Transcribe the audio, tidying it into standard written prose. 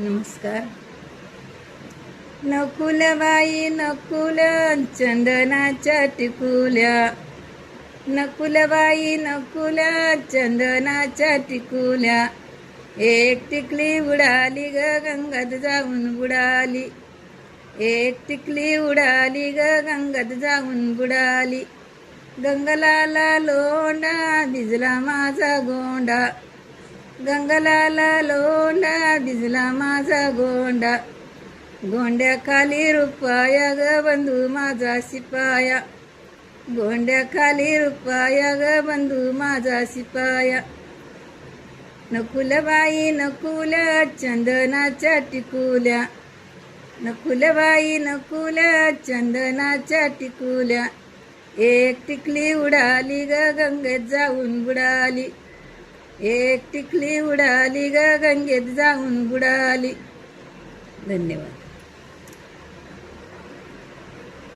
नमस्कार. नकुलबाई नकुल चंदनाच्या टिकुल्या, नकुलबाई नकुल चंदनाच्या टिकुल्या. एक टिकली उडाली ग गंगात जाऊन बुडाली, एक टिकली उडाली ग गंगात जाऊन बुडाली. गंगलाला लोंडा भिजला माझा गोंडा, गंगलाला लोंडा भिजला माझा गोंडा. गोंड्याखाली रुपाया ग बंधू माझा शिपाया, गोंड्याखाली रुपाया ग बंधू माझा शिपाया. नकुलबाई नकुल चंदनाच्या टिकुल्या, नकुलबाई नकुल चंदनाच्या टिकुल्या. एक टिकली उडाली ग गंगेत जाऊन बुडाली, एक टिकली उडाली ग गंगेत जाऊन बुडाली. धन्यवाद.